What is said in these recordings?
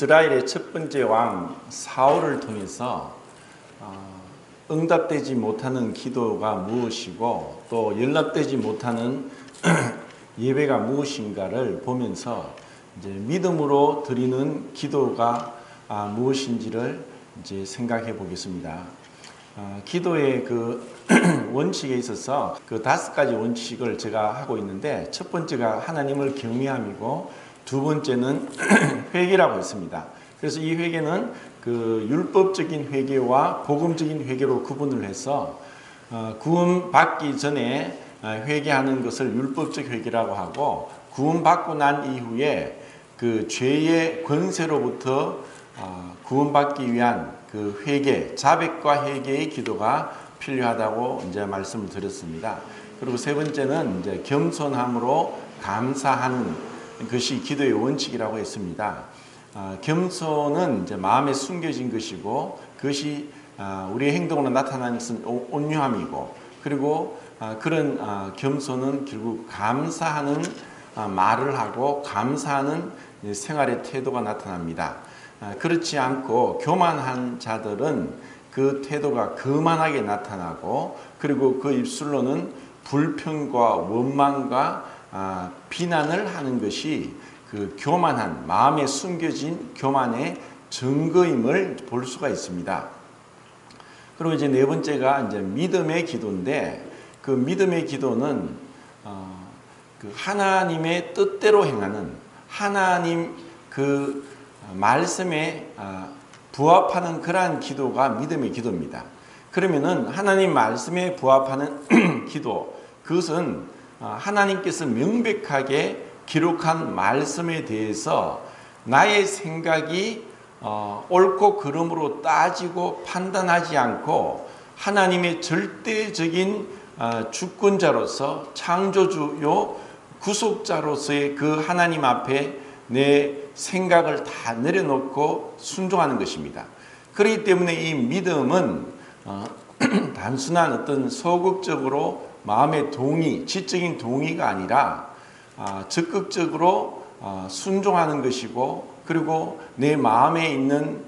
이스라엘의 첫 번째 왕 사울을 통해서 응답되지 못하는 기도가 무엇이고 또 연락되지 못하는 예배가 무엇인가를 보면서 이제 믿음으로 드리는 기도가 무엇인지를 이제 생각해 보겠습니다. 기도의 그 원칙에 있어서 그 5가지 원칙을 제가 하고 있는데, 첫 번째가 하나님을 경외함이고 두 번째는 회개라고 했습니다. 그래서 이 회개는 그 율법적인 회개와 복음적인 회개로 구분을 해서 구원받기 전에 회개하는 것을 율법적 회개라고 하고, 구원받고 난 이후에 그 죄의 권세로부터 구원받기 위한 그 회개, 자백과 회개의 기도가 필요하다고 이제 말씀을 드렸습니다. 그리고 세 번째는 이제 겸손함으로 감사하는 것이 기도의 원칙이라고 했습니다. 겸손은 이제 마음에 숨겨진 것이고, 그것이 우리의 행동으로 나타나는 것은 온유함이고, 그리고 그런 겸손은 결국 감사하는 말을 하고 감사하는 생활의 태도가 나타납니다. 그렇지 않고 교만한 자들은 그 태도가 거만하게 나타나고, 그리고 그 입술로는 불평과 원망과 비난을 하는 것이 그 교만한 마음에 숨겨진 교만의 증거임을 볼 수가 있습니다. 그리고 이제 네 번째가 이제 믿음의 기도인데, 그 믿음의 기도는 그 하나님의 뜻대로 행하는, 하나님 그 말씀에 부합하는 그러한 기도가 믿음의 기도입니다. 그러면은 하나님 말씀에 부합하는 기도, 그것은 하나님께서 명백하게 기록한 말씀에 대해서 나의 생각이 옳고 그름으로 따지고 판단하지 않고, 하나님의 절대적인 주권자로서 창조주요 구속자로서의 그 하나님 앞에 내 생각을 다 내려놓고 순종하는 것입니다. 그렇기 때문에 이 믿음은 단순한 어떤 소극적으로 마음의 동의, 지적인 동의가 아니라 적극적으로 순종하는 것이고, 그리고 내 마음에 있는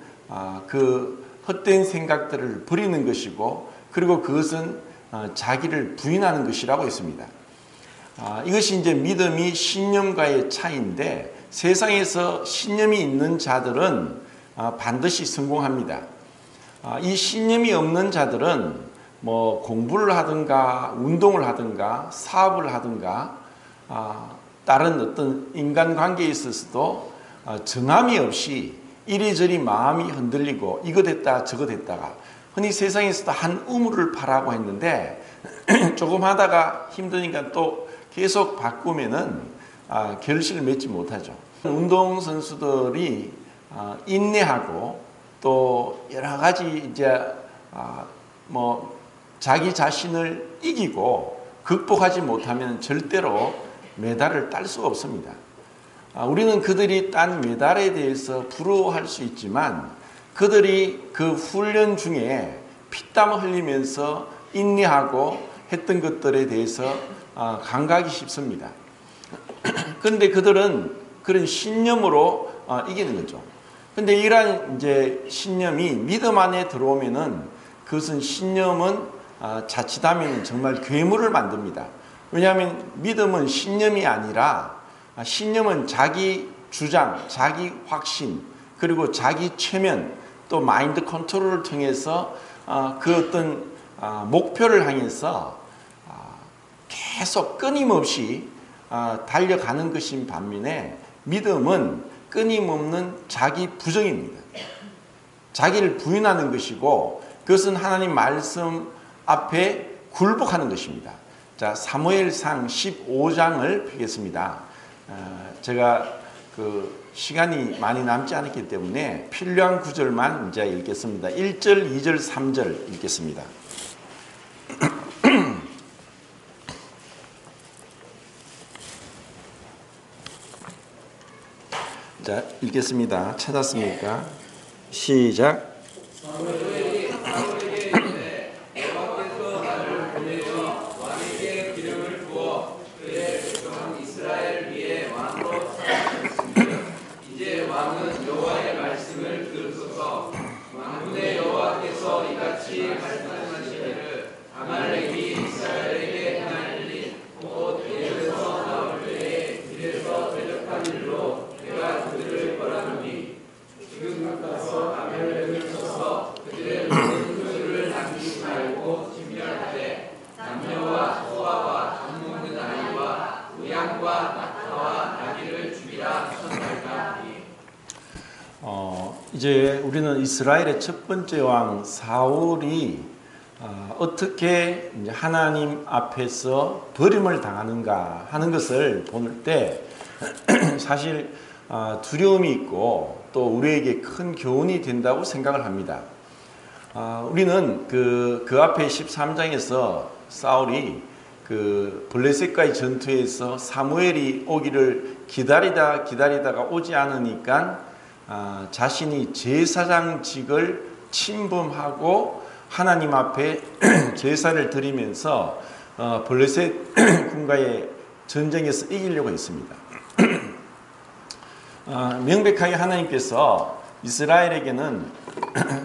그 헛된 생각들을 버리는 것이고, 그리고 그것은 자기를 부인하는 것이라고 했습니다. 이것이 이제 믿음이 신념과의 차이인데, 세상에서 신념이 있는 자들은 반드시 성공합니다. 이 신념이 없는 자들은 뭐 공부를 하든가 운동을 하든가 사업을 하든가 다른 어떤 인간관계에 있어서도 정함이 없이 이리저리 마음이 흔들리고 이거 됐다 저거 됐다가, 흔히 세상에서도 한 우물을 파라고 했는데 조금 하다가 힘드니까 또 계속 바꾸면은 결실을 맺지 못하죠. 운동선수들이 인내하고 또 여러 가지 이제 뭐 자기 자신을 이기고 극복하지 못하면 절대로 메달을 딸 수가 없습니다. 우리는 그들이 딴 메달에 대해서 부러워할 수 있지만, 그들이 그 훈련 중에 피땀 흘리면서 인내하고 했던 것들에 대해서 감각이 쉽습니다. 그런데 그들은 그런 신념으로 이기는 거죠. 그런데 이러한 이제 신념이 믿음 안에 들어오면은, 그것은 신념은 자칫하면 정말 괴물을 만듭니다. 왜냐하면 믿음은 신념이 아니라, 신념은 자기 주장, 자기 확신, 그리고 자기 최면, 또 마인드 컨트롤을 통해서 그 어떤 목표를 향해서 계속 끊임없이 달려가는 것인 반면에, 믿음은 끊임없는 자기 부정입니다. 자기를 부인하는 것이고, 그것은 하나님 말씀 앞에 굴복하는 것입니다. 자, 사무엘상 15장을 펴겠습니다. 제가 그 시간이 많이 남지 않았기 때문에 필요한 구절만 이제 읽겠습니다. 1절, 2절, 3절 읽겠습니다. 자, 읽겠습니다. 찾았습니까? 시작. 이제 왕은 여호와의 이제 우리는 이스라엘의 첫 번째 왕 사울이 어떻게 이제 하나님 앞에서 버림을 당하는가 하는 것을 볼 때 사실 두려움이 있고 또 우리에게 큰 교훈이 된다고 생각을 합니다. 우리는 그 앞에 13장에서 사울이 그 블레셋과의 전투에서 사무엘이 오기를 기다리다가 오지 않으니까 자신이 제사장직을 침범하고 하나님 앞에 제사를 드리면서 블레셋 군과의 전쟁에서 이기려고 했습니다. 명백하게 하나님께서 이스라엘에게는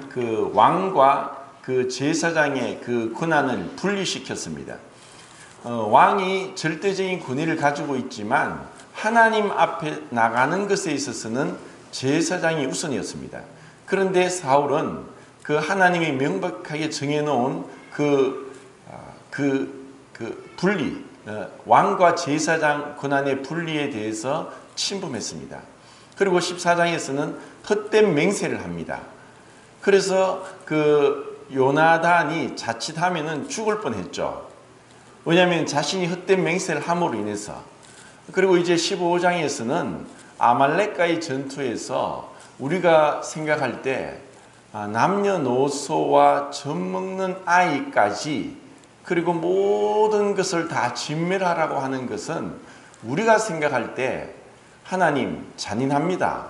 그 왕과 그 제사장의 그 권한을 분리시켰습니다. 왕이 절대적인 권위를 가지고 있지만 하나님 앞에 나가는 것에 있어서는 제사장이 우선이었습니다. 그런데 사울은 그 하나님이 명백하게 정해놓은 그 분리, 왕과 제사장 권한의 분리에 대해서 침범했습니다. 그리고 14장에서는 헛된 맹세를 합니다. 그래서 그 요나단이 자칫하면은 죽을 뻔했죠. 왜냐하면 자신이 헛된 맹세를 함으로 인해서. 그리고 이제 15장에서는 아말렉과의 전투에서 우리가 생각할 때 남녀노소와 젖먹는 아이까지 그리고 모든 것을 다 진멸하라고 하는 것은 우리가 생각할 때 하나님 잔인합니다.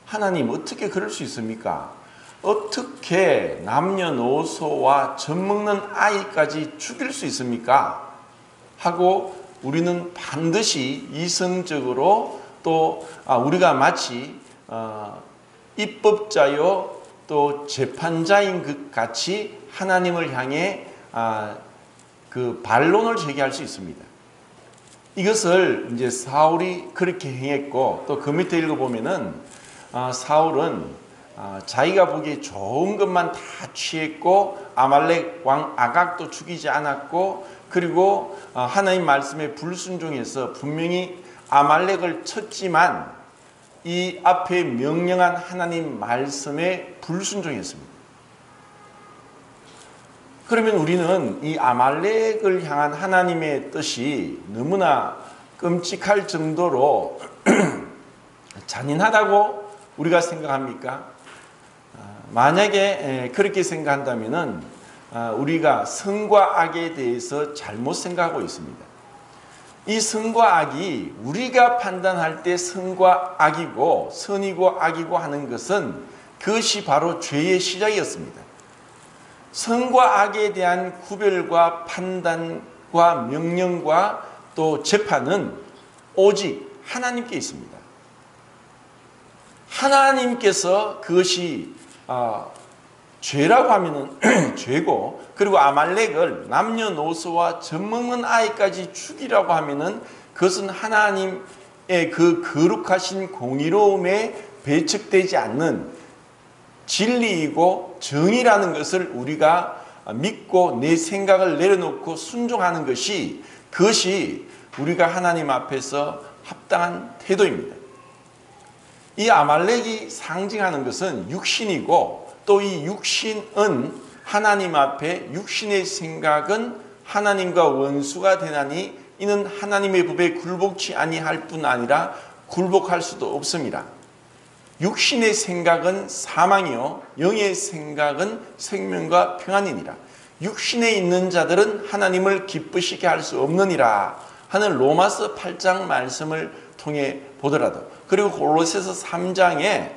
하나님 어떻게 그럴 수 있습니까? 어떻게 남녀노소와 젖먹는 아이까지 죽일 수 있습니까? 하고 우리는 반드시 이성적으로 또 우리가 마치 입법자요 또 재판자인 것 같이 하나님을 향해 그 반론을 제기할 수 있습니다. 이것을 이제 사울이 그렇게 행했고 또 그 밑에 읽어보면은 사울은 자기가 보기에 좋은 것만 다 취했고 아말렉 왕 아각도 죽이지 않았고 그리고 하나님 말씀에 불순종해서 분명히 아말렉을 쳤지만 이 앞에 명령한 하나님 말씀에 불순종했습니다. 그러면 우리는 이 아말렉을 향한 하나님의 뜻이 너무나 끔찍할 정도로 잔인하다고 우리가 생각합니까? 만약에 그렇게 생각한다면 우리가 선과 악에 대해서 잘못 생각하고 있습니다. 이 선과 악이 우리가 판단할 때 선과 악이고 선이고 악이고 하는 것은 그것이 바로 죄의 시작이었습니다. 선과 악에 대한 구별과 판단과 명령과 또 재판은 오직 하나님께 있습니다. 하나님께서 그것이 죄라고 하면은 죄고 그리고 아말렉을 남녀노소와 젖먹는 아이까지 죽이라고 하면은 그것은 하나님의 그 거룩하신 공의로움에 배척되지 않는 진리이고 정의라는 것을 우리가 믿고 내 생각을 내려놓고 순종하는 것이 그것이 우리가 하나님 앞에서 합당한 태도입니다. 이 아말렉이 상징하는 것은 육신이고 또 이 육신은 하나님 앞에 육신의 생각은 하나님과 원수가 되나니 이는 하나님의 법에 굴복치 아니할 뿐 아니라 굴복할 수도 없습니다. 육신의 생각은 사망이요 영의 생각은 생명과 평안이니라. 육신에 있는 자들은 하나님을 기쁘시게 할 수 없느니라 하는 로마서 8장 말씀을 통해 보더라도 그리고 골로새서 3장에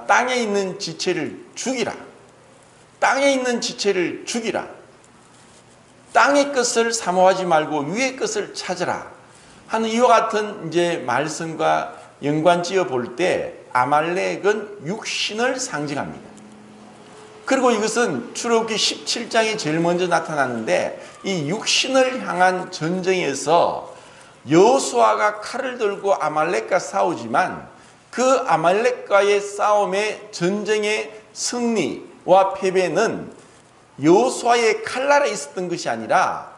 땅에 있는 지체를 죽이라. 땅에 있는 지체를 죽이라. 땅의 것을 사모하지 말고 위의 것을 찾으라 하는 이와 같은 이제 말씀과 연관지어 볼 때 아말렉은 육신을 상징합니다. 그리고 이것은 출애굽기 17장에 제일 먼저 나타나는데, 이 육신을 향한 전쟁에서 여호수아가 칼을 들고 아말렉과 싸우지만 그 아말렉과의 싸움의 전쟁의 승리와 패배는 여호수아의 칼날에 있었던 것이 아니라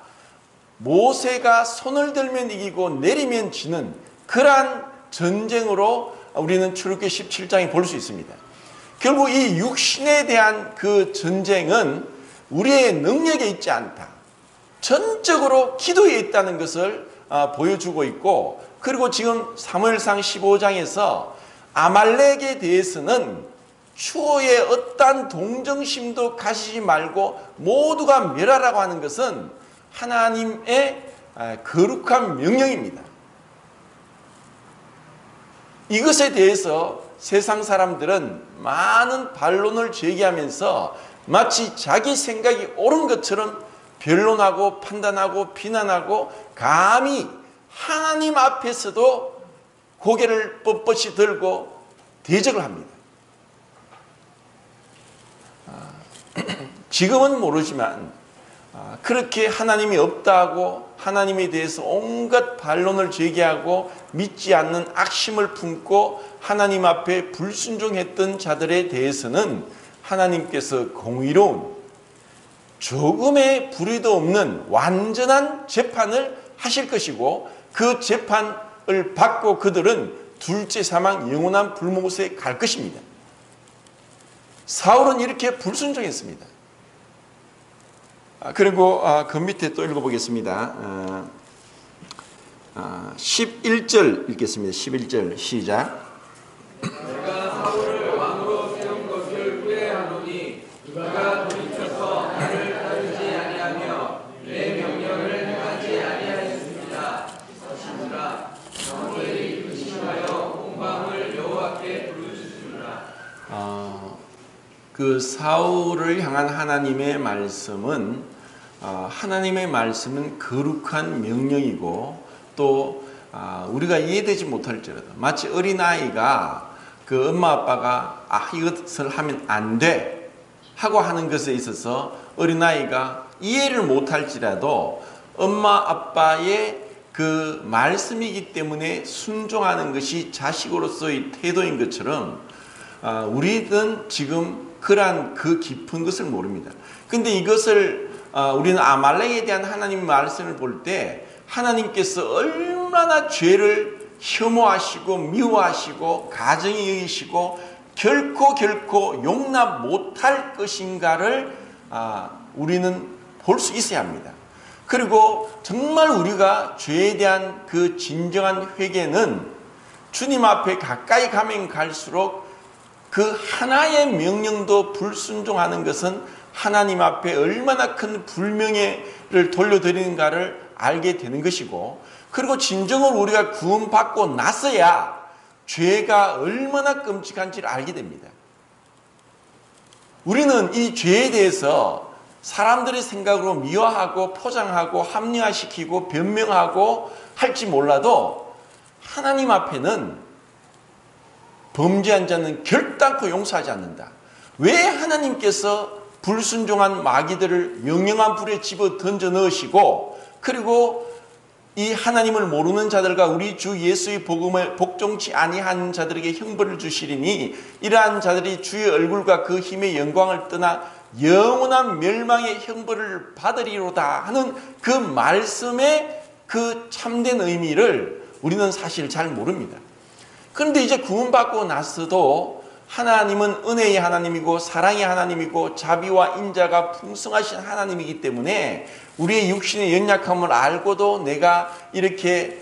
모세가 손을 들면 이기고 내리면 지는 그러한 전쟁으로 우리는 출애굽기 17장에 볼 수 있습니다. 결국 이 육신에 대한 그 전쟁은 우리의 능력에 있지 않다. 전적으로 기도에 있다는 것을 보여주고 있고, 그리고 지금 사무엘상 15장에서 아말렉에 대해서는 추호의 어떠한 동정심도 가지지 말고 모두가 멸하라고 하는 것은 하나님의 거룩한 명령입니다. 이것에 대해서 세상 사람들은 많은 반론을 제기하면서 마치 자기 생각이 옳은 것처럼 변론하고 판단하고 비난하고 감히 하나님 앞에서도 고개를 뻣뻣이 들고 대적을 합니다. 지금은 모르지만 그렇게 하나님이 없다고 하나님에 대해서 온갖 반론을 제기하고 믿지 않는 악심을 품고 하나님 앞에 불순종했던 자들에 대해서는 하나님께서 공의로운 조금의 불의도 없는 완전한 재판을 하실 것이고, 그 재판을 받고 그들은 둘째 사망 영원한 불못에 갈 것입니다. 사울은 이렇게 불순종했습니다. 그리고 그 밑에 또 읽어보겠습니다. 11절 읽겠습니다. 11절 시작. 내가 사울을 왕으로 세운 것을 후회하노니 그가 돌이켜서 나를 따르지 아니하며 내 명령을 행하지 아니하였습니다. 하시니라. 사무엘이 근심하여 공방을 여호와께 부르짖으라. 그 사울을 향한 하나님의 말씀은 하나님의 말씀은 거룩한 명령이고, 또 우리가 이해되지 못할지라도 마치 어린아이가 그 엄마 아빠가 이것을 하면 안 돼 하고 하는 것에 있어서 어린아이가 이해를 못할지라도 엄마 아빠의 그 말씀이기 때문에 순종하는 것이 자식으로서의 태도인 것처럼 우리는 지금 그러한 그 깊은 것을 모릅니다. 근데 이것을 우리는 아말렉에 대한 하나님의 말씀을 볼 때 하나님께서 얼마나 죄를 혐오하시고 미워하시고 가정이 여기시고 결코 용납 못할 것인가를 우리는 볼 수 있어야 합니다. 그리고 정말 우리가 죄에 대한 그 진정한 회개는 주님 앞에 가까이 가면 갈수록 그 하나의 명령도 불순종하는 것은 하나님 앞에 얼마나 큰 불명예를 돌려드리는가를 알게 되는 것이고, 그리고 진정으로 우리가 구원받고 나서야 죄가 얼마나 끔찍한지를 알게 됩니다. 우리는 이 죄에 대해서 사람들의 생각으로 미화하고 포장하고 합리화시키고 변명하고 할지 몰라도 하나님 앞에는 범죄한 자는 결단코 용서하지 않는다. 왜 하나님께서 불순종한 마귀들을 영영한 불에 집어 던져 넣으시고, 그리고 이 하나님을 모르는 자들과 우리 주 예수의 복음을 복종치 아니한 자들에게 형벌을 주시리니 이러한 자들이 주의 얼굴과 그 힘의 영광을 떠나 영원한 멸망의 형벌을 받으리로다 하는 그 말씀의 그 참된 의미를 우리는 사실 잘 모릅니다. 그런데 이제 구원받고 나서도 하나님은 은혜의 하나님이고 사랑의 하나님이고 자비와 인자가 풍성하신 하나님이기 때문에 우리의 육신의 연약함을 알고도 내가 이렇게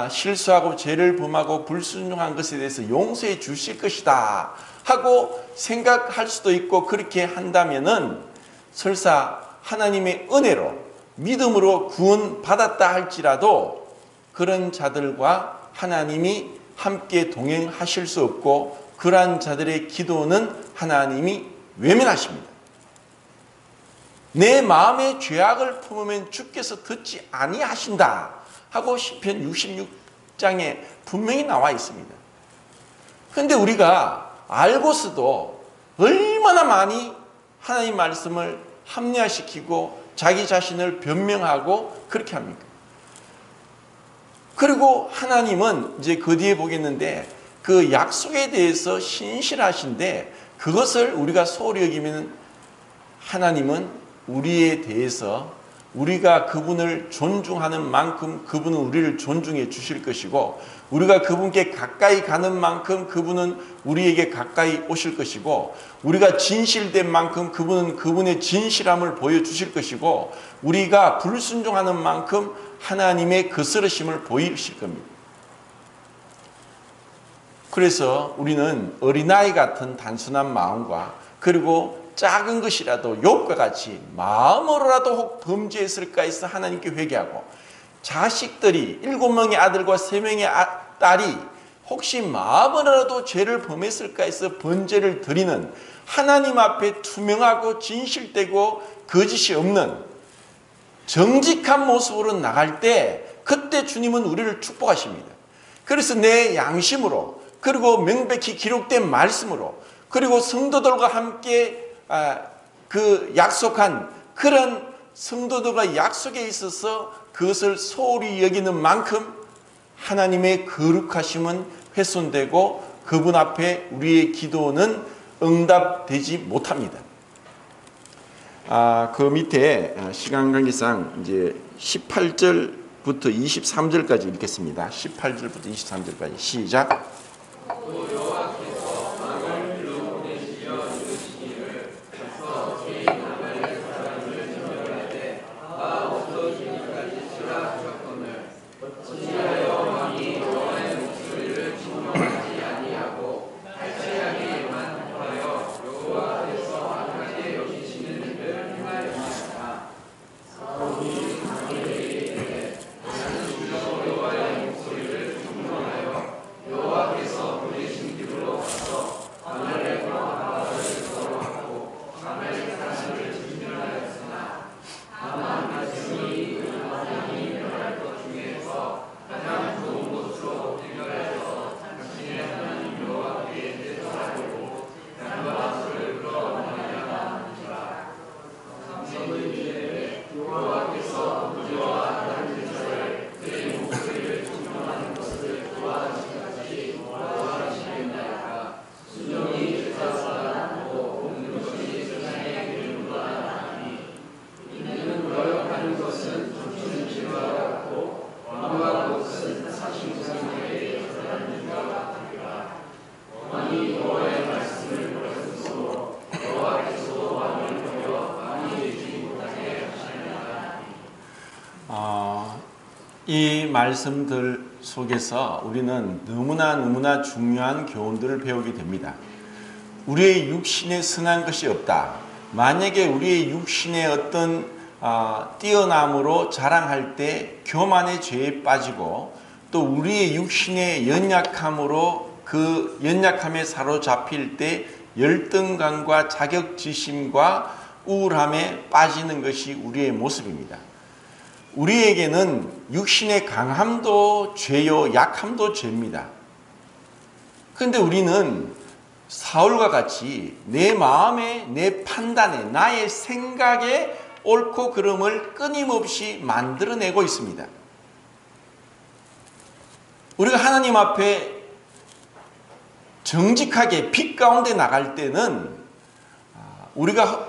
실수하고 죄를 범하고 불순종한 것에 대해서 용서해 주실 것이다 하고 생각할 수도 있고, 그렇게 한다면은 설사 하나님의 은혜로 믿음으로 구원받았다 할지라도 그런 자들과 하나님이 함께 동행하실 수 없고, 그러한 자들의 기도는 하나님이 외면하십니다. 내 마음의 죄악을 품으면 주께서 듣지 아니하신다 하고 시편 66장에 분명히 나와 있습니다. 그런데 우리가 알고서도 얼마나 많이 하나님 말씀을 합리화시키고 자기 자신을 변명하고 그렇게 합니까? 그리고 하나님은 이제 그 뒤에 보겠는데 그 약속에 대해서 신실하신데 그것을 우리가 소홀히 여기면 하나님은 우리에 대해서 우리가 그분을 존중하는 만큼 그분은 우리를 존중해 주실 것이고 우리가 그분께 가까이 가는 만큼 그분은 우리에게 가까이 오실 것이고 우리가 진실된 만큼 그분은 그분의 진실함을 보여주실 것이고 우리가 불순종하는 만큼 하나님의 거스르심을 보이실 겁니다. 그래서 우리는 어린아이 같은 단순한 마음과 그리고 작은 것이라도 욥과 같이 마음으로라도 혹 범죄했을까 해서 하나님께 회개하고 자식들이 7명의 아들과 3명의 딸이 혹시 마음으로라도 죄를 범했을까 해서 번제를 드리는 하나님 앞에 투명하고 진실되고 거짓이 없는 정직한 모습으로 나갈 때 그때 주님은 우리를 축복하십니다. 그래서 내 양심으로 그리고 명백히 기록된 말씀으로 그리고 성도들과 함께 그 약속한 그런 성도들과 약속에 있어서 그것을 소홀히 여기는 만큼 하나님의 거룩하심은 훼손되고 그분 앞에 우리의 기도는 응답되지 못합니다. 그 밑에 시간 관계상 이제 18절부터 23절까지 읽겠습니다. 18절부터 23절까지 시작. 이 말씀들 속에서 우리는 너무나 중요한 교훈들을 배우게 됩니다. 우리의 육신에 선한 것이 없다. 만약에 우리의 육신에 어떤 뛰어남으로 자랑할 때 교만의 죄에 빠지고 또 우리의 육신의 연약함으로 그 연약함에 사로잡힐 때 열등감과 자격지심과 우울함에 빠지는 것이 우리의 모습입니다. 우리에게는 육신의 강함도 죄요, 약함도 죄입니다. 그런데 우리는 사울과 같이 내 마음에, 내 판단에, 나의 생각에 옳고 그름을 끊임없이 만들어내고 있습니다. 우리가 하나님 앞에 정직하게 빛 가운데 나갈 때는 우리가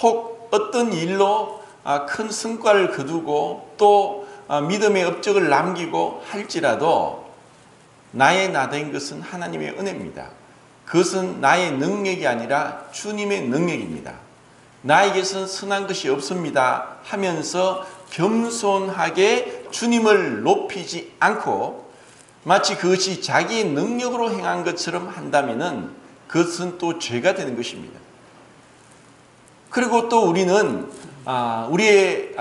혹 어떤 일로 큰 성과를 거두고 또 믿음의 업적을 남기고 할지라도 나의 나된 것은 하나님의 은혜입니다. 그것은 나의 능력이 아니라 주님의 능력입니다. 나에게서는 선한 것이 없습니다 하면서 겸손하게 주님을 높이지 않고 마치 그것이 자기의 능력으로 행한 것처럼 한다면 그것은 또 죄가 되는 것입니다. 그리고 또 우리는 우리의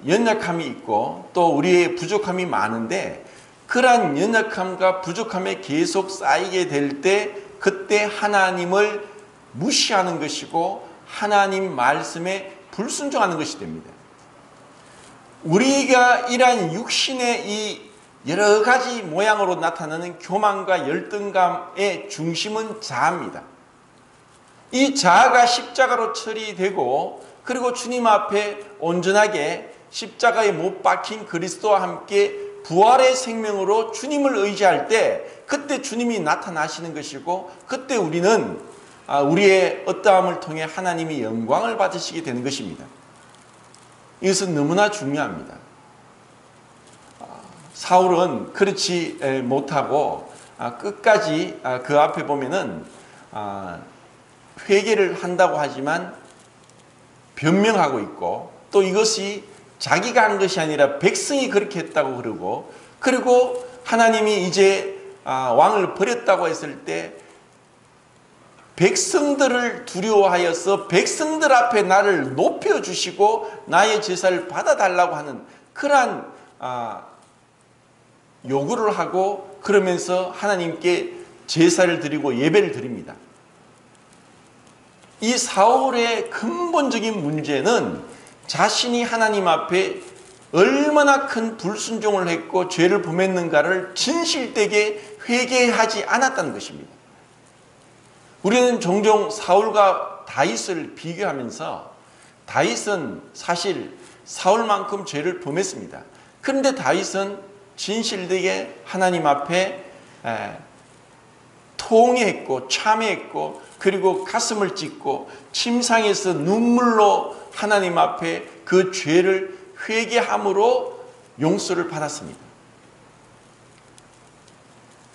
연약함이 있고 또 우리의 부족함이 많은데 그러한 연약함과 부족함에 계속 쌓이게 될 때 그때 하나님을 무시하는 것이고 하나님 말씀에 불순종하는 것이 됩니다. 우리가 이러한 육신의 이 여러 가지 모양으로 나타나는 교만과 열등감의 중심은 자아입니다. 이 자아가 십자가로 처리되고 그리고 주님 앞에 온전하게 십자가에 못 박힌 그리스도와 함께 부활의 생명으로 주님을 의지할 때 그때 주님이 나타나시는 것이고 그때 우리는 우리의 어떠함을 통해 하나님이 영광을 받으시게 되는 것입니다. 이것은 너무나 중요합니다. 사울은 그렇지 못하고 끝까지 그 앞에 보면은 회개를 한다고 하지만 변명하고 있고 또 이것이 자기가 한 것이 아니라 백성이 그렇게 했다고 그러고 그리고 하나님이 이제 왕을 버렸다고 했을 때 백성들을 두려워하여서 백성들 앞에 나를 높여주시고 나의 제사를 받아달라고 하는 그러한 요구를 하고 그러면서 하나님께 제사를 드리고 예배를 드립니다. 이 사울의 근본적인 문제는 자신이 하나님 앞에 얼마나 큰 불순종을 했고 죄를 범했는가를 진실되게 회개하지 않았다는 것입니다. 우리는 종종 사울과 다윗을 비교하면서 다윗은 사실 사울만큼 죄를 범했습니다. 그런데 다윗은 진실되게 하나님 앞에 통회했고 참회했고 그리고 가슴을 찢고 침상에서 눈물로 하나님 앞에 그 죄를 회개함으로 용서를 받았습니다.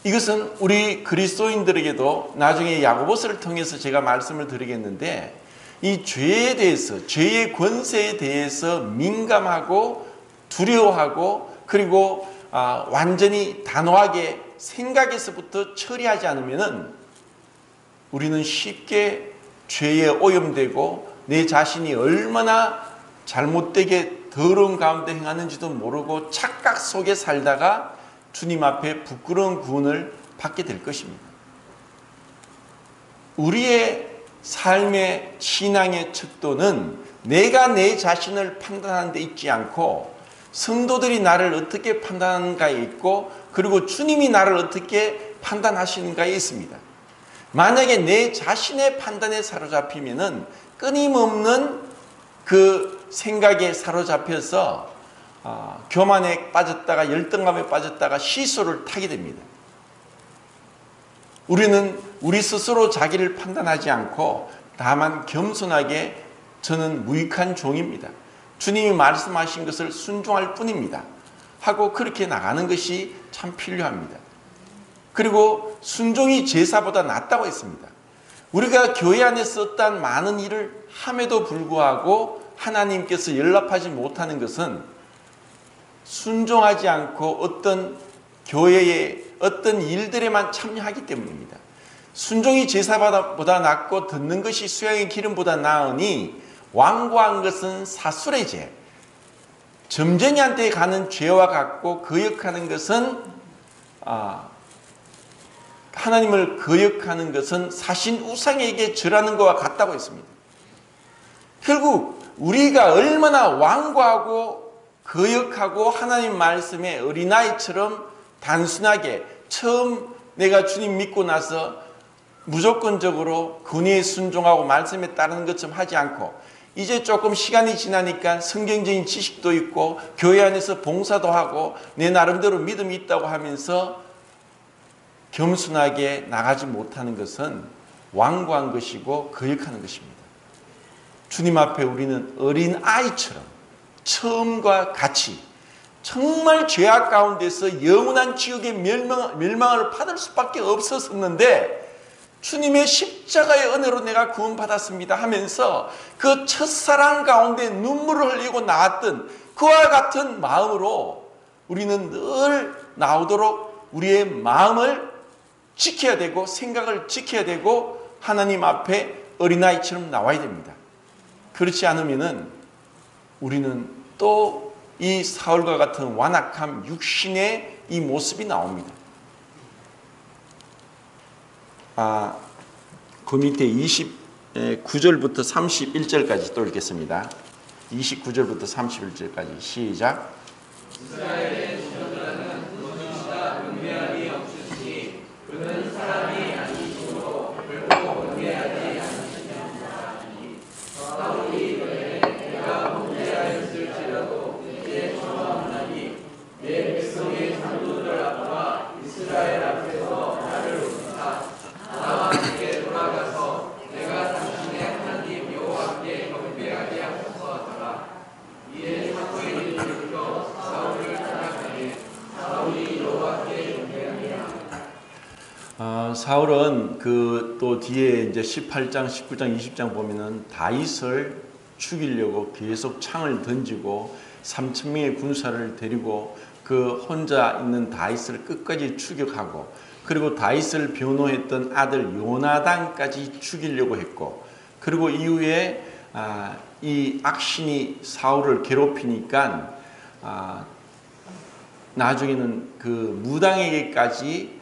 이것은 우리 그리스도인들에게도 나중에 야고보서를 통해서 제가 말씀을 드리겠는데 이 죄에 대해서 죄의 권세에 대해서 민감하고 두려워하고 그리고 완전히 단호하게 생각에서부터 처리하지 않으면은 우리는 쉽게 죄에 오염되고 내 자신이 얼마나 잘못되게 더러운 가운데 행하는지도 모르고 착각 속에 살다가 주님 앞에 부끄러운 구원을 받게 될 것입니다. 우리의 삶의 신앙의 척도는 내가 내 자신을 판단하는 데 있지 않고 성도들이 나를 어떻게 판단하는가에 있고 그리고 주님이 나를 어떻게 판단하시는가에 있습니다. 만약에 내 자신의 판단에 사로잡히면은 끊임없는 그 생각에 사로잡혀서 교만에 빠졌다가 열등감에 빠졌다가 시소를 타게 됩니다. 우리는 우리 스스로 자기를 판단하지 않고 다만 겸손하게 저는 무익한 종입니다. 주님이 말씀하신 것을 순종할 뿐입니다. 하고 그렇게 나가는 것이 참 필요합니다. 그리고 순종이 제사보다 낫다고 했습니다. 우리가 교회 안에서 어떠한 많은 일을 함에도 불구하고 하나님께서 연락하지 못하는 것은 순종하지 않고 어떤 교회의 어떤 일들에만 참여하기 때문입니다. 순종이 제사보다 낫고 듣는 것이 수양의 기름보다 나으니 완고한 것은 사술의 죄, 점쟁이한테 가는 죄와 같고 거역하는 것은 하나님을 거역하는 것은 사신 우상에게 절하는 것과 같다고 했습니다. 결국 우리가 얼마나 완고하고 거역하고 하나님 말씀에 어린아이처럼 단순하게 처음 내가 주님 믿고 나서 무조건적으로 권위에 순종하고 말씀에 따르는 것처럼 하지 않고 이제 조금 시간이 지나니까 성경적인 지식도 있고 교회 안에서 봉사도 하고 내 나름대로 믿음이 있다고 하면서 겸손하게 나가지 못하는 것은 완고한 것이고 거역하는 것입니다. 주님 앞에 우리는 어린 아이처럼 처음과 같이 정말 죄악 가운데서 영원한 지옥의 멸망을 받을 수밖에 없었는데 주님의 십자가의 은혜로 내가 구원받았습니다 하면서 그 첫사랑 가운데 눈물을 흘리고 나왔던 그와 같은 마음으로 우리는 늘 나오도록 우리의 마음을 지켜야 되고 생각을 지켜야 되고 하나님 앞에 어린아이처럼 나와야 됩니다. 그렇지 않으면은 우리는 또 이 사울과 같은 완악함 육신의 이 모습이 나옵니다. 그 밑에 29절부터 31절까지 또 읽겠습니다. 29절부터 31절까지 시작. 이스라엘의 지존자는 그분이시다 경배함이 없으시니 그는 사람이 아니시므로 결코 경배하지 않으시며 사울은 그 또 뒤에 이제 18장, 19장, 20장 보면은 다윗을 죽이려고 계속 창을 던지고 3,000명의 군사를 데리고 그 혼자 있는 다윗을 끝까지 추격하고, 그리고 다윗을 변호했던 아들 요나단까지 죽이려고 했고, 그리고 이후에 이 악신이 사울을 괴롭히니까 나중에는 그 무당에게까지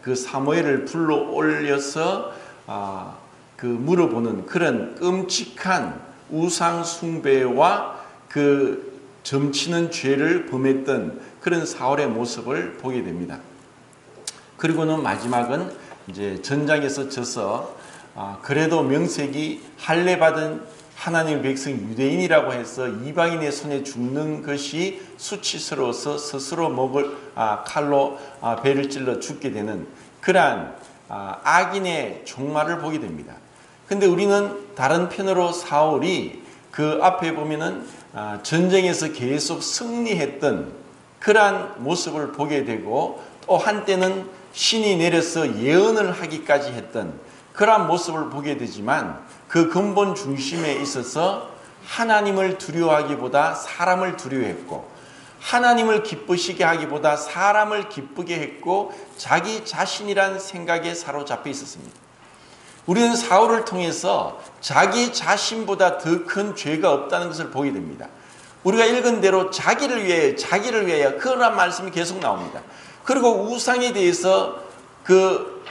그 사무엘을 불러 올려서 그 물어보는 그런 끔찍한 우상 숭배와 그 점치는 죄를 범했던 그런 사울의 모습을 보게 됩니다. 그리고는 마지막은 이제 전장에서 져서 그래도 명색이 할례 받은 하나님의 백성 유대인이라고 해서 이방인의 손에 죽는 것이 수치스러워서 스스로 목을 칼로 배를 찔러 죽게 되는 그러한 악인의 종말을 보게 됩니다. 근데 우리는 다른 편으로 사울이 그 앞에 보면은 전쟁에서 계속 승리했던 그러한 모습을 보게 되고, 또 한때는 신이 내려서 예언을 하기까지 했던 그러한 모습을 보게 되지만, 그 근본 중심에 있어서 하나님을 두려워하기보다 사람을 두려워했고, 하나님을 기쁘시게 하기보다 사람을 기쁘게 했고, 자기 자신이란 생각에 사로잡혀 있었습니다. 우리는 사울을 통해서 자기 자신보다 더 큰 죄가 없다는 것을 보게 됩니다. 우리가 읽은 대로 자기를 위하여 그런 말씀이 계속 나옵니다. 그리고 우상에 대해서 그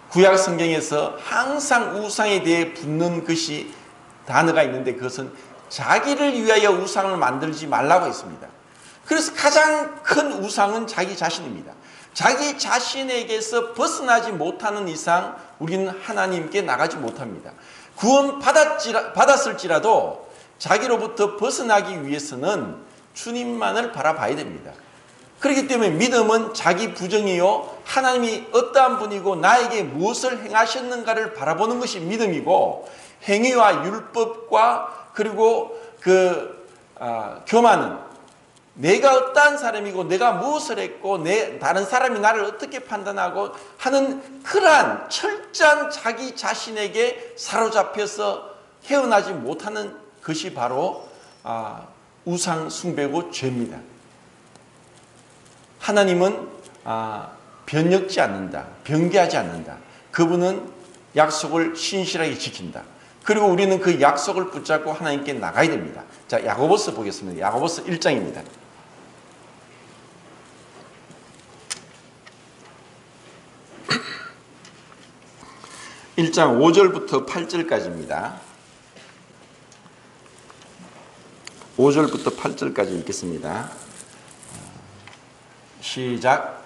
구약 성경에서 항상 우상에 대해 붙는 것이 단어가 있는데, 그것은 자기를 위하여 우상을 만들지 말라고 했습니다. 그래서 가장 큰 우상은 자기 자신입니다. 자기 자신에게서 벗어나지 못하는 이상 우리는 하나님께 나가지 못합니다. 구원 받았을지라도 자기로부터 벗어나기 위해서는 주님만을 바라봐야 됩니다. 그렇기 때문에 믿음은 자기 부정이요, 하나님이 어떠한 분이고 나에게 무엇을 행하셨는가를 바라보는 것이 믿음이고, 행위와 율법과 그리고 교만은 내가 어떠한 사람이고 내가 무엇을 했고 다른 사람이 나를 어떻게 판단하고 하는 그러한 철저한 자기 자신에게 사로잡혀서 헤어나지 못하는 것이 바로 우상 숭배고 죄입니다. 하나님은 변혁지 않는다, 변개하지 않는다. 그분은 약속을 신실하게 지킨다. 그리고 우리는 그 약속을 붙잡고 하나님께 나가야 됩니다. 자, 야고보서 보겠습니다. 야고보서 1장입니다. 1장 5절부터 8절까지입니다. 5절부터 8절까지 읽겠습니다. 시작.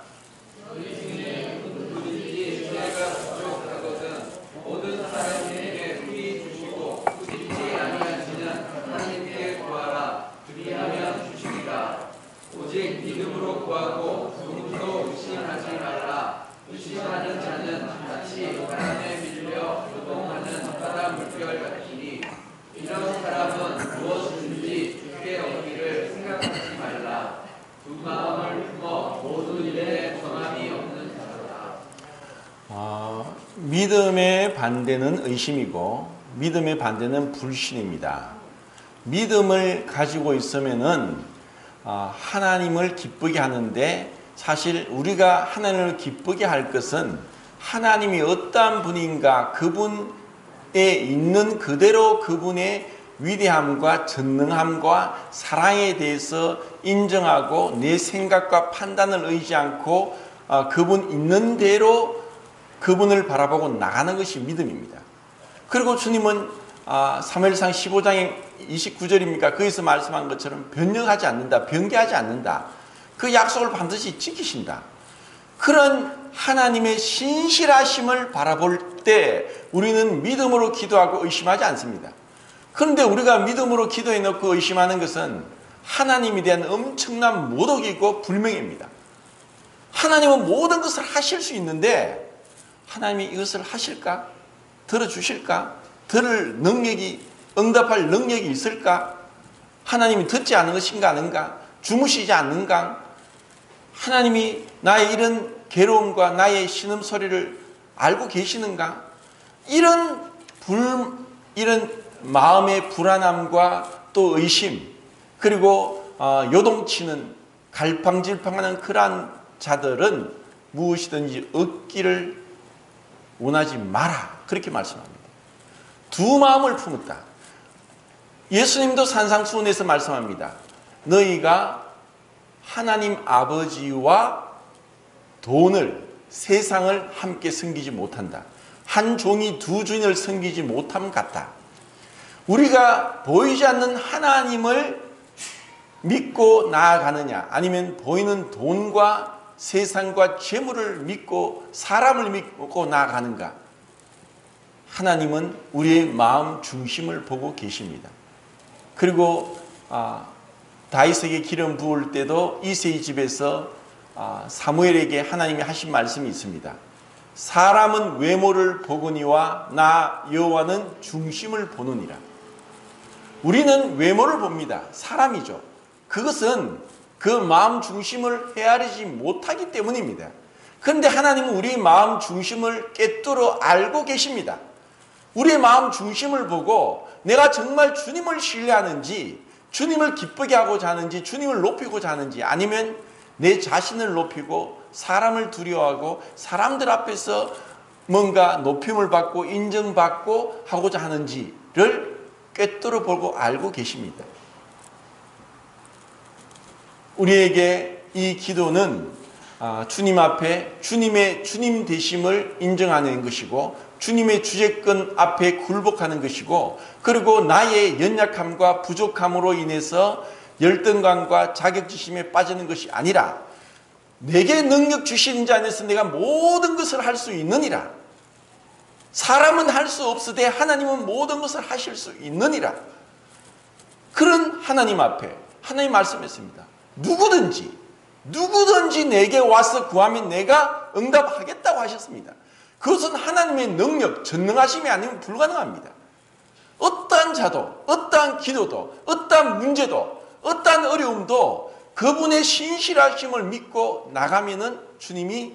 오직 믿음으로 구하고 누구도 의심하지 말라. 의심하는 자는 마치 바람에 밀려 요동하는 바다 물결 같으니, 이런 사람은 무엇이든지 주께 얻기를 생각하지 말라. 두 마음을 품어 모든 일에 정함이 없는 자로다. 믿음의 반대는 의심이고 믿음의 반대는 불신입니다. 믿음을 가지고 있으면은 하나님을 기쁘게 하는데, 사실 우리가 하나님을 기쁘게 할 것은 하나님이 어떠한 분인가, 그분에 있는 그대로 그분의 위대함과 전능함과 사랑에 대해서 인정하고 내 생각과 판단을 의지 않고 그분 있는 대로 그분을 바라보고 나가는 것이 믿음입니다. 그리고 주님은 사무엘상 15장에 29절입니까? 거기서 말씀한 것처럼 변형하지 않는다, 변개하지 않는다. 그 약속을 반드시 지키신다. 그런 하나님의 신실하심을 바라볼 때 우리는 믿음으로 기도하고 의심하지 않습니다. 그런데 우리가 믿음으로 기도해 놓고 의심하는 것은 하나님에 대한 엄청난 모독이고 불명예입니다. 하나님은 모든 것을 하실 수 있는데 하나님이 이것을 하실까? 들어주실까? 들을 능력이, 응답할 능력이 있을까? 하나님이 듣지 않은 것인가 아닌가? 주무시지 않는가? 하나님이 나의 이런 괴로움과 나의 신음소리를 알고 계시는가? 이런 마음의 불안함과 또 의심, 그리고 요동치는 갈팡질팡하는 그러한 자들은 무엇이든지 얻기를 원하지 마라. 그렇게 말씀합니다. 두 마음을 품었다. 예수님도 산상수훈에서 말씀합니다. 너희가 하나님 아버지와 돈을, 세상을 함께 섬기지 못한다. 한 종이 두 주인을 섬기지 못함 같다. 우리가 보이지 않는 하나님을 믿고 나아가느냐, 아니면 보이는 돈과 세상과 재물을 믿고 사람을 믿고 나아가는가? 하나님은 우리의 마음 중심을 보고 계십니다. 그리고 다윗에게 기름 부을 때도 이새의 집에서 사무엘에게 하나님이 하신 말씀이 있습니다. 사람은 외모를 보거니와 나 여호와는 중심을 보느니라. 우리는 외모를 봅니다. 사람이죠. 그것은 그 마음 중심을 헤아리지 못하기 때문입니다. 그런데 하나님은 우리 마음 중심을 꿰뚫어 알고 계십니다. 우리의 마음 중심을 보고 내가 정말 주님을 신뢰하는지, 주님을 기쁘게 하고자 하는지, 주님을 높이고자 하는지, 아니면 내 자신을 높이고 사람을 두려워하고 사람들 앞에서 뭔가 높임을 받고 인정받고 하고자 하는지를 꿰뚫어 보고 알고 계십니다. 우리에게 이 기도는 주님 앞에 주님의 주님 되심을 인정하는 것이고, 주님의 주재권 앞에 굴복하는 것이고, 그리고 나의 연약함과 부족함으로 인해서 열등감과 자격지심에 빠지는 것이 아니라 내게 능력 주시는 자 안에서 내가 모든 것을 할 수 있느니라. 사람은 할 수 없으되 하나님은 모든 것을 하실 수 있느니라. 그런 하나님 앞에 하나님 말씀했습니다. 누구든지 내게 와서 구하면 내가 응답하겠다고 하셨습니다. 그것은 하나님의 능력, 전능하심이 아니면 불가능합니다. 어떠한 자도, 어떠한 기도도, 어떠한 문제도, 어떠한 어려움도 그분의 신실하심을 믿고 나가면은 주님이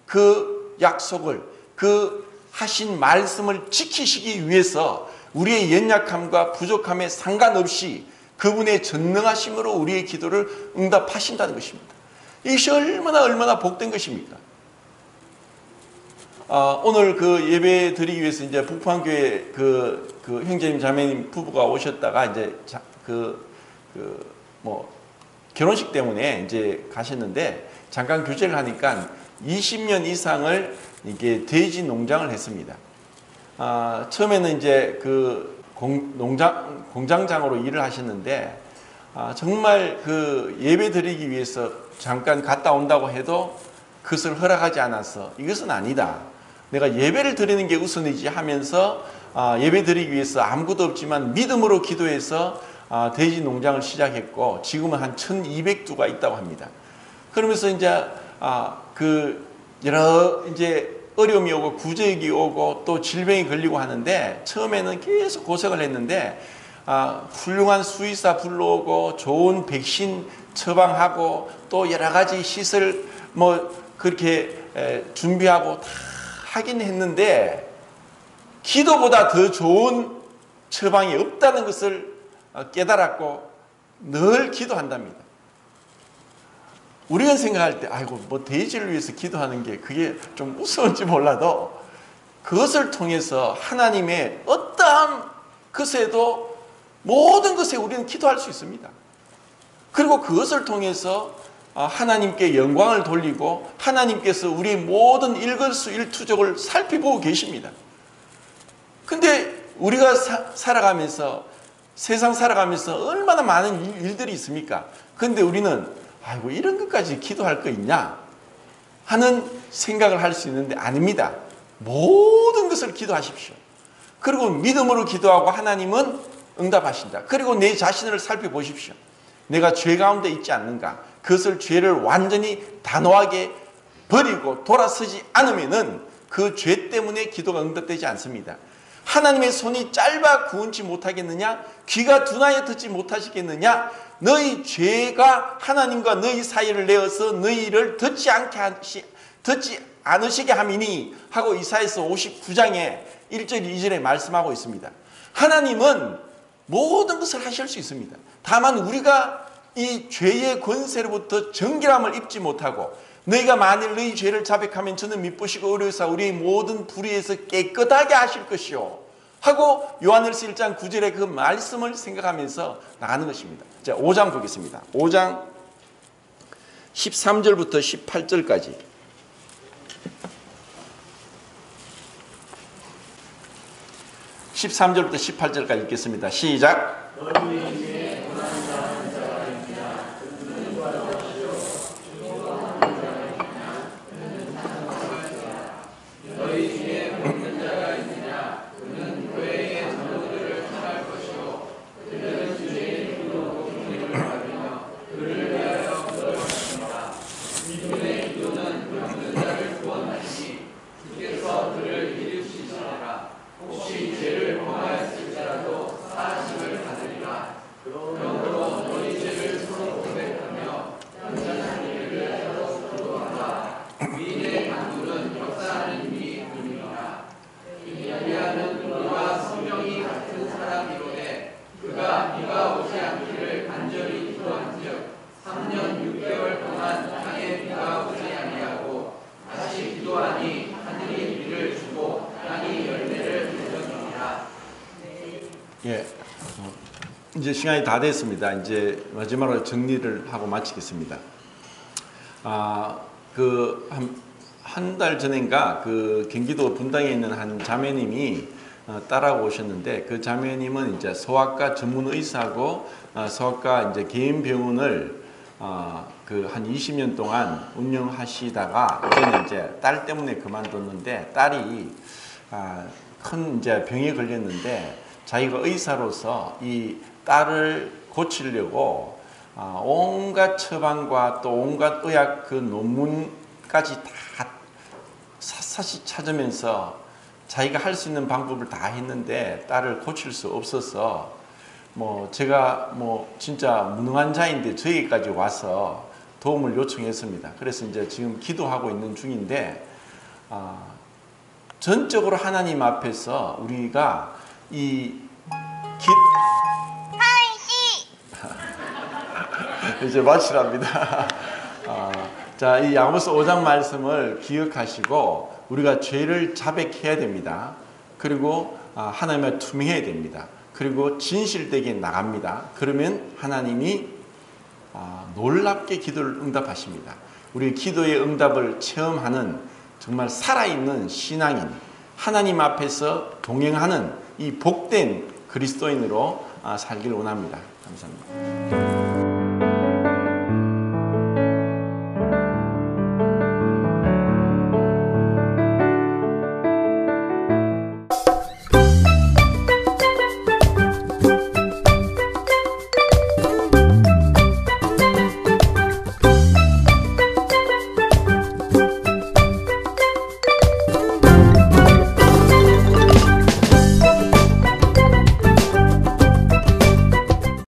그 약속을, 그 하신 말씀을 지키시기 위해서 우리의 연약함과 부족함에 상관없이 그분의 전능하심으로 우리의 기도를 응답하신다는 것입니다. 이것이 얼마나 복된 것입니까? 오늘 그 예배 드리기 위해서 이제 북한교회 그 형제님 자매님 부부가 오셨다가 이제 결혼식 때문에 이제 가셨는데, 잠깐 교제를 하니까 20년 이상을 이게 돼지 농장을 했습니다. 처음에는 이제 그 공장장으로 일을 하셨는데, 정말 그 예배 드리기 위해서 잠깐 갔다 온다고 해도 그것을 허락하지 않아서 이것은 아니다. 내가 예배를 드리는 게 우선이지 하면서 예배 드리기 위해서 아무것도 없지만 믿음으로 기도해서 돼지 농장을 시작했고, 지금은 한 1200두가 있다고 합니다. 그러면서 이제 그 여러 이제 어려움이 오고 구제역이 오고 또 질병이 걸리고 하는데, 처음에는 계속 고생을 했는데 훌륭한 수의사 불러오고 좋은 백신 처방하고 또 여러 가지 시설 그렇게 준비하고 다 하긴 했는데, 기도보다 더 좋은 처방이 없다는 것을 깨달았고 늘 기도한답니다. 우리가 생각할 때 돼지를 위해서 기도하는 게 그게 좀 무서운지 몰라도, 그것을 통해서 하나님의 어떠한 것에도 모든 것에 우리는 기도할 수 있습니다. 그리고 그것을 통해서 하나님께 영광을 돌리고 하나님께서 우리의 모든 일거수일투족을 살피보고 계십니다. 근데 우리가 살아가면서, 세상 살아가면서 얼마나 많은 일들이 있습니까? 근데 우리는 이런 것까지 기도할 거 있냐 하는 생각을 할 수 있는데, 아닙니다. 모든 것을 기도하십시오. 그리고 믿음으로 기도하고 하나님은 응답하신다. 그리고 내 자신을 살펴보십시오. 내가 죄 가운데 있지 않는가? 그것을 죄를 완전히 단호하게 버리고 돌아서지 않으면은 그 죄 때문에 기도가 응답되지 않습니다. 하나님의 손이 짧아 구원치 못하겠느냐? 귀가 둔하여 듣지 못하시겠느냐? 너희 죄가 하나님과 너희 사이를 내어서 너희를 듣지 않으시게 함이니 하고 이사야서 59장에 1절 2절에 말씀하고 있습니다. 하나님은 모든 것을 하실 수 있습니다. 다만 우리가 이 죄의 권세로부터 정결함을 입지 못하고 너희가 만일 너희 죄를 자백하면 저는 미쁘시고 의로우사 우리의 모든 불의에서 깨끗하게 하실 것이요 하고 요한일서 1장 9절의 그 말씀을 생각하면서 나가는 것입니다. 자, 5장 보겠습니다. 5장 13절부터 18절까지. 13절부터 18절까지 읽겠습니다. 시작. 예, 이제 시간이 다 됐습니다. 이제 마지막으로 정리를 하고 마치겠습니다. 한 달 전인가 그 경기도 분당에 있는 한 자매님이 따라오셨는데 그 자매님은 이제 소아과 전문 의사고 소아과 이제 개인 병원을 그 한 20년 동안 운영하시다가 이제는 이제 딸 때문에 그만뒀는데 딸이 큰 이제 병에 걸렸는데 자기가 의사로서 이 딸을 고치려고 온갖 처방과 또 온갖 의학 그 논문까지 다 샅샅이 찾으면서 자기가 할 수 있는 방법을 다 했는데 딸을 고칠 수 없어서 뭐 제가 뭐 진짜 무능한 자인데 저희까지 와서 도움을 요청했습니다. 그래서 이제 지금 기도하고 있는 중인데 전적으로 하나님 앞에서 우리가 이제 마치랍니다. 자, 이 야고보서 5장 말씀을 기억하시고 우리가 죄를 자백해야 됩니다. 그리고 하나님을 투명해야 됩니다. 그리고 진실되게 나갑니다. 그러면 하나님이 놀랍게 기도를 응답하십니다. 우리 기도의 응답을 체험하는 정말 살아있는 신앙인, 하나님 앞에서 동행하는 이 복된 그리스도인으로 살길 원합니다. 감사합니다.